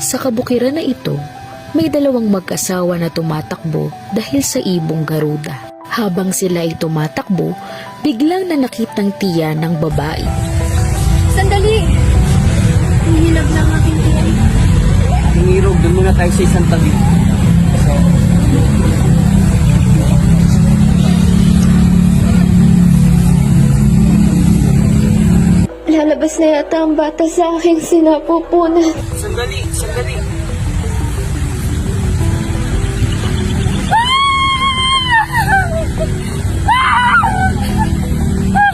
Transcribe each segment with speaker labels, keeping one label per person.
Speaker 1: Sa kabukiran na ito, may dalawang mag-asawa na tumatakbo dahil sa ibong Garuda. Habang sila ay tumatakbo, biglang nanakitang tiya ng babae.
Speaker 2: Sandali! Hihilab lang aking tiya.
Speaker 3: Hinirog, doon muna tayo sa isang tabi.
Speaker 2: Lalabas na yata ang bata sa aking sinapupunan.
Speaker 3: Sandali, sandali.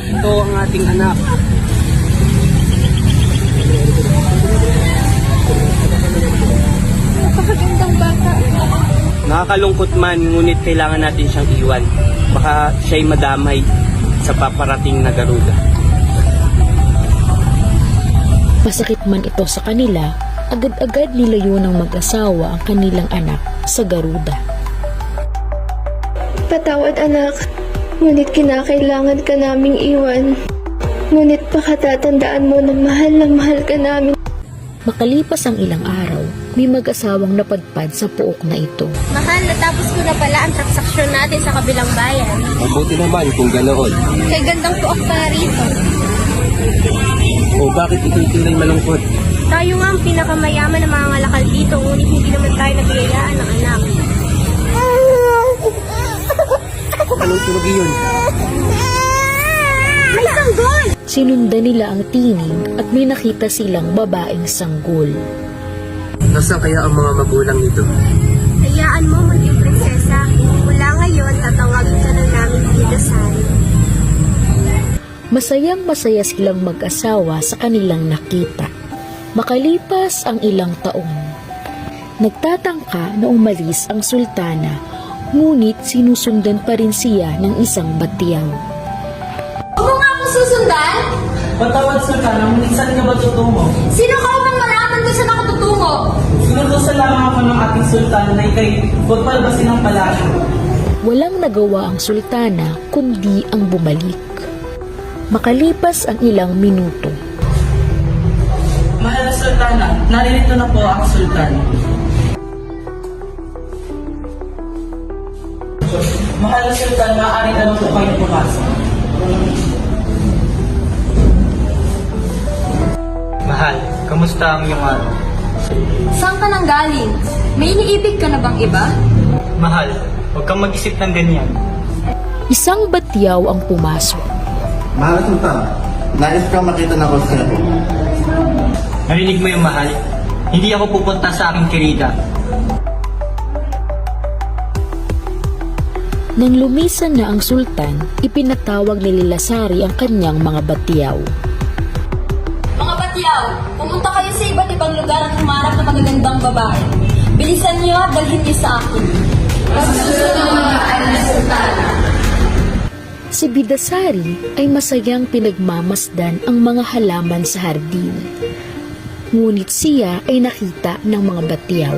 Speaker 3: Ito ang ating anak.
Speaker 2: Napakagandang bata.
Speaker 3: Nakakalungkot man, ngunit kailangan natin siyang iwan. Baka siya'y madamay sa paparating na Garuda.
Speaker 1: Masakit man ito sa kanila, agad-agad nilayo ng mag-asawa ang kanilang anak sa Garuda.
Speaker 2: Patawad anak, ngunit kinakailangan ka naming iwan. Ngunit pakatatandaan mo na mahal ka namin.
Speaker 1: Makalipas ang ilang araw, may mag-asawang napadpad sa puok na ito.
Speaker 2: Mahal, natapos ko na pala ang transaksyon natin sa kabilang bayan.
Speaker 3: Mabuti naman kung ganoon.
Speaker 2: Kay gandang puok pa rito.
Speaker 3: O bakit ito'y tunay malungkot?
Speaker 2: Tayo nga ang pinakamayaman ng mga ngalakal dito, ngunit hindi naman tayo nabiyayaan ng anak.
Speaker 3: Anong tunog iyon?
Speaker 2: May sanggol!
Speaker 1: Sinundan nila ang tining at may nakita silang babaeng sanggol.
Speaker 3: Nasaan kaya ang mga magulang nito?
Speaker 2: Hayaan mo, munting prinsesa. Mula ngayon, tatawagin ka na namin Bidasari.
Speaker 1: Masayang-masaya silang mag-asawa sa kanilang nakita. Makalipas ang ilang taon, nagtatangka na umalis ang sultana, ngunit sinusundan pa rin siya ng isang batiyaw.
Speaker 2: Huwag mo nga akong susundan?
Speaker 3: Patawad sultana, ngunit saan ka ba tutungo?
Speaker 2: Sino ka upang malaman kung saan ako tutungo?
Speaker 4: Sinutusan lamang ako ng ating sultan na ikay huwag palabasin ang palasyo.
Speaker 1: Walang nagawa ang sultana kundi ang bumalik. Makalipas ang ilang minuto,
Speaker 4: Mahal na sultana, naririto na po ang sultan. Mahal na sultan, maaari na lang po kayo pumasok.
Speaker 3: Mahal, kamusta ang iyong araw?
Speaker 2: Saan ka nang galing? May iniibig ka na bang iba?
Speaker 3: Mahal, huwag kang mag-isip ng ganyan.
Speaker 1: isang batiyaw ang pumasok.
Speaker 5: Mahal Sultan, nais kang makita ng konseho.
Speaker 3: Narinig mo yung mahal? Hindi ako pupunta sa aking kirida.
Speaker 1: Nang lumisan na ang sultan, ipinatawag ni Lilasari ang kanyang mga batiyaw.
Speaker 2: Mga batiyaw, pumunta kayo sa iba't ibang lugar at humarap ng magagandang babae. Bilisan niyo at dalhin niyo sa akin. Pagsusunod ng mga anak sultana.
Speaker 1: Si Bidasari ay masayang pinagmamasdan ang mga halaman sa hardin. Ngunit siya ay nakita ng mga batiyaw.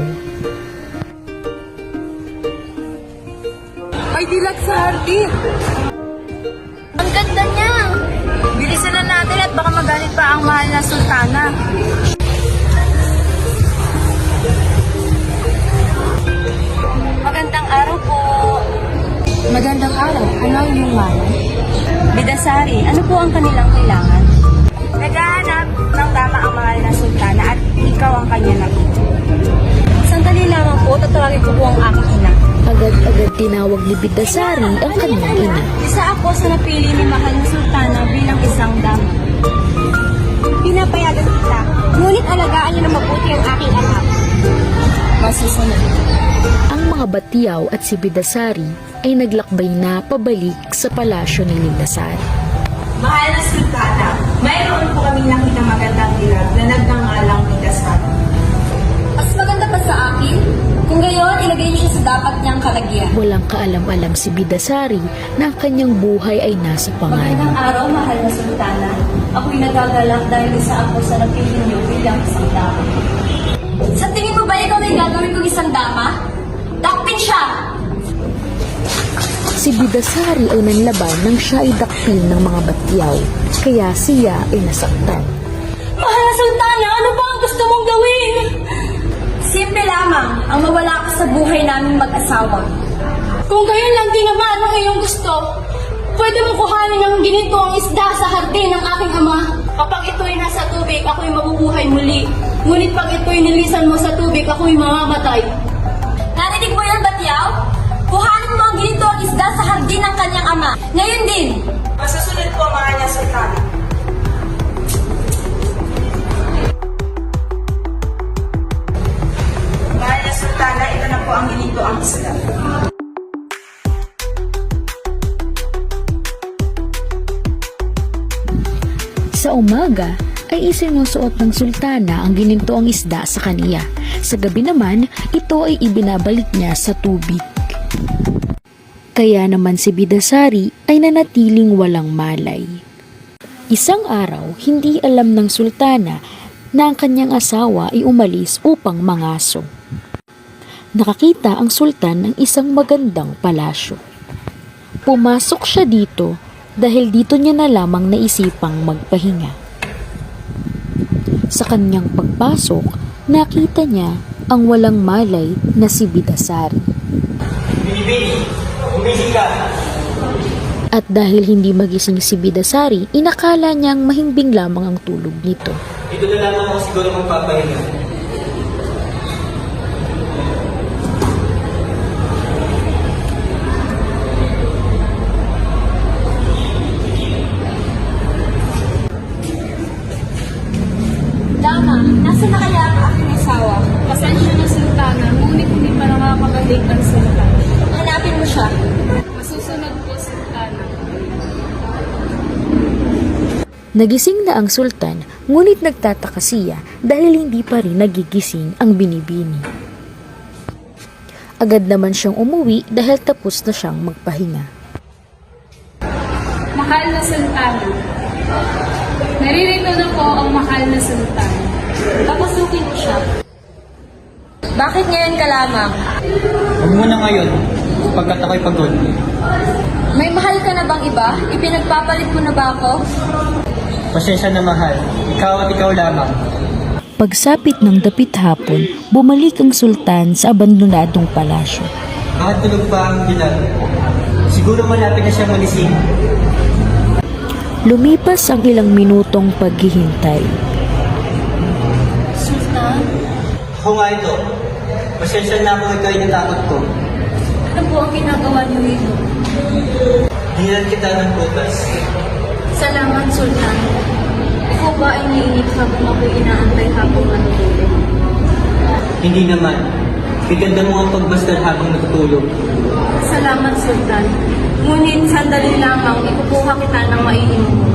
Speaker 2: Ay, dilag sa hardin! Ang ganda niya! Bilisan na natin at baka magalit pa ang mahal na sultana. Magandang araw po. Magandang araw. Ano ang iyong mahal? Bidasari, ano po ang kanilang kailangan? Naghahanap ng tama ang mahal na sultana at ikaw ang kanya nakita. Sandali lamang po, tatawagin ko po ang aking ina.
Speaker 1: Agad-agad tinawag ni Bidasari ang kanyang ina.
Speaker 2: Isa ako sa napili ni mahal na sultana bilang isang dama. Pinapayagan kita, ngunit alagaan niyo na mabuti ang aking anak. Masusunod.
Speaker 1: Ang mga batiyaw at si Bidasari ay naglakbay na pabalik sa palasyo ni Lilasari.
Speaker 6: Mahal na sultana, mayroon po kaming nakita magandang dilag na nagngangalang Bidasari.
Speaker 2: Mas maganda pa sa akin? Kung gayon, ilagay niyo siya sa dapat niyang kalagyan.
Speaker 1: Walang kaalam-alam si Bidasari na ang kanyang buhay ay nasa
Speaker 2: Magandang
Speaker 1: panganib.
Speaker 2: araw, mahal na sultana. Ako'y nagagalak dahil isa ako sa napili niyo bilang isang dama. Sa tingin mo ba ikaw ay gagawin kong isang dama? Dakpin siya!
Speaker 1: Si Bidasari ay nanlaban nang siya ay dakpil ng mga batiyaw, kaya siya ay nasaktan.
Speaker 2: Mahal na sultana, ano ba ang gusto mong gawin? Simple lamang ang mawala ka sa buhay naming mag-asawa.
Speaker 7: Kung gayon lang din naman ang iyong gusto, pwede mo kuhanin ng ginito ang isda sa hardin ng aking ama. Kapag ito'y nasa tubig, ako'y mabubuhay muli. Ngunit pag ito'y nilisan mo sa tubig, ako'y mamamatay.
Speaker 2: Narinig mo yan, Batyaw? Kuhanin mo ang ginito ang isda sa hardin ng kanyang ama. Ngayon din!
Speaker 6: Masusunod po ang mga niya, Sultana. Mahal na Sultana, ito na po ang ginito ang isda.
Speaker 1: Sa umaga ay isinusuot ng sultana ang ginintoang isda sa kaniya. Sa gabi naman, ito ay ibinabalik niya sa tubig. Kaya naman si Bidasari ay nanatiling walang malay. Isang araw, hindi alam ng sultana na ang kanyang asawa ay umalis upang mangaso. Nakakita ang sultan ng isang magandang palasyo. Pumasok siya dito dahil dito niya na lamang naisipang magpahinga. Sa kanyang pagpasok, nakita niya ang walang malay na si Bidasari.
Speaker 3: Binibini, gumising ka.
Speaker 1: At dahil hindi magising si Bidasari, inakala niyang mahimbing lamang ang tulog nito.
Speaker 3: Dito na lamang ako siguro magpapahinga.
Speaker 2: Dama, nasa na kaya ang aking asawa?
Speaker 7: Pasensya na, Sultana, ngunit hindi pa nakakabalik ang sultan.
Speaker 2: Hanapin mo siya.
Speaker 7: Masusunod po, Sultana.
Speaker 1: Nagising na ang sultan, ngunit nagtataka siya dahil hindi pa rin nagigising ang binibini. Agad naman siyang umuwi dahil tapos na siyang magpahinga.
Speaker 7: Mahal na Sultana. Naririto na po ang mahal na sultan.
Speaker 2: Papasukin mo siya. Bakit ngayon ka lamang?
Speaker 3: Huwag mo na ngayon, pagkat ako'y pagod.
Speaker 2: May mahal ka na bang iba? Ipinagpapalit mo na ba ako?
Speaker 3: Pasensya na mahal, ikaw at ikaw lamang.
Speaker 1: Pagsapit ng dapit hapon, bumalik ang sultan sa abandonadong palasyo.
Speaker 3: Bakit tulog pa ang dilag? Siguro malapit na siya magising.
Speaker 1: Lumipas ang ilang minutong paghihintay.
Speaker 2: Sultan?
Speaker 3: Ako nga ito. Pasensya na ako ikaw yung natakot ko.
Speaker 2: Ano po ang ginagawa niyo dito?
Speaker 3: Hinan kita ng butas.
Speaker 2: Salamat, Sultan. Ikaw ba ay naiinip habang ako'y inaantay habang matutulog?
Speaker 3: Hindi naman. Biganda mo ang pagbastal habang natutulog.
Speaker 2: Salamat, Sultan. Ngunit sandali lamang, ikukuha kita ng mainim mo.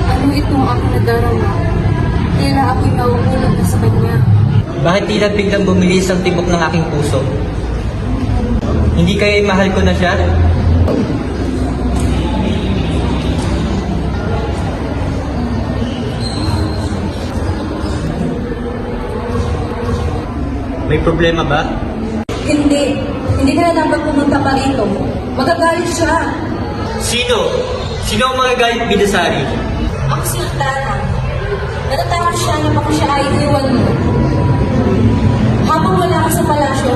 Speaker 2: Ano itong aking nadarama? Tila ako'y nauulag na sa kanya.
Speaker 3: Bakit tila biglang bumilis ang tibok ng aking puso? Hindi kaya mahal ko na siya? May problema ba?
Speaker 2: Hindi. Hindi ka na dapat pumunta pa rito. Magagalit siya.
Speaker 3: Sino? Sino ang magagalit, Bidasari?
Speaker 2: Ang sultana. Natatakot siya na baka siya ay iwan mo. Habang wala ka sa palasyo,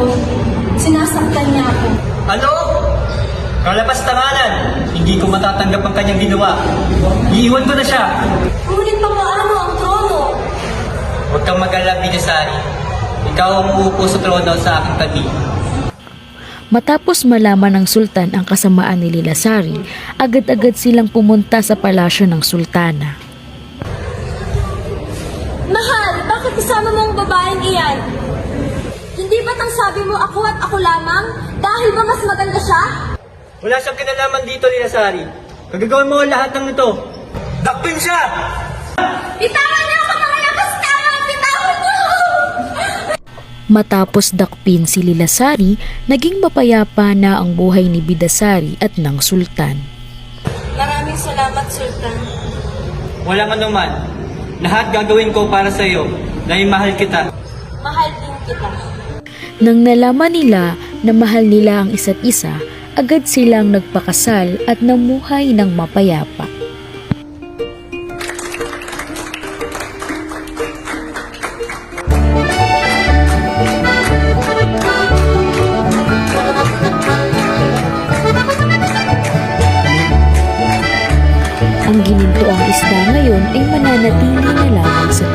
Speaker 2: sinasaktan niya ako.
Speaker 3: Ano? Kalapastanganan! Hindi ko matatanggap ang kanyang ginawa. Iiwan ko na siya.
Speaker 2: Ngunit papaano ang trono?
Speaker 3: Huwag kang mag-alala, Bidasari. Ikaw ang uupo sa trono sa aking tabi.
Speaker 1: Matapos malaman ng sultan ang kasamaan ni Lilasari, agad-agad silang pumunta sa palasyo ng sultana.
Speaker 2: Mahal, bakit kasama mo ang babaeng iyan? Hindi ba't ang sabi mo ako at ako lamang? Dahil ba mas maganda siya?
Speaker 3: Wala siyang kinalaman dito, Lilasari. Kagagawin mo ang lahat ng ito. Dakpin siya!
Speaker 2: Bitawan niyo ako mga lakas tawang! Bitawan niyo!
Speaker 1: Matapos dakpin si Lilasari, naging mapayapa na ang buhay ni Bidasari at ng sultan.
Speaker 2: Maraming salamat, Sultan.
Speaker 3: Walang anuman. Lahat gagawin ko para sa iyo dahil mahal kita.
Speaker 2: Mahal din kita.
Speaker 1: Nang nalaman nila na mahal nila ang isa't isa, agad silang nagpakasal at namuhay ng mapayapa. ay mananatili na lamang sa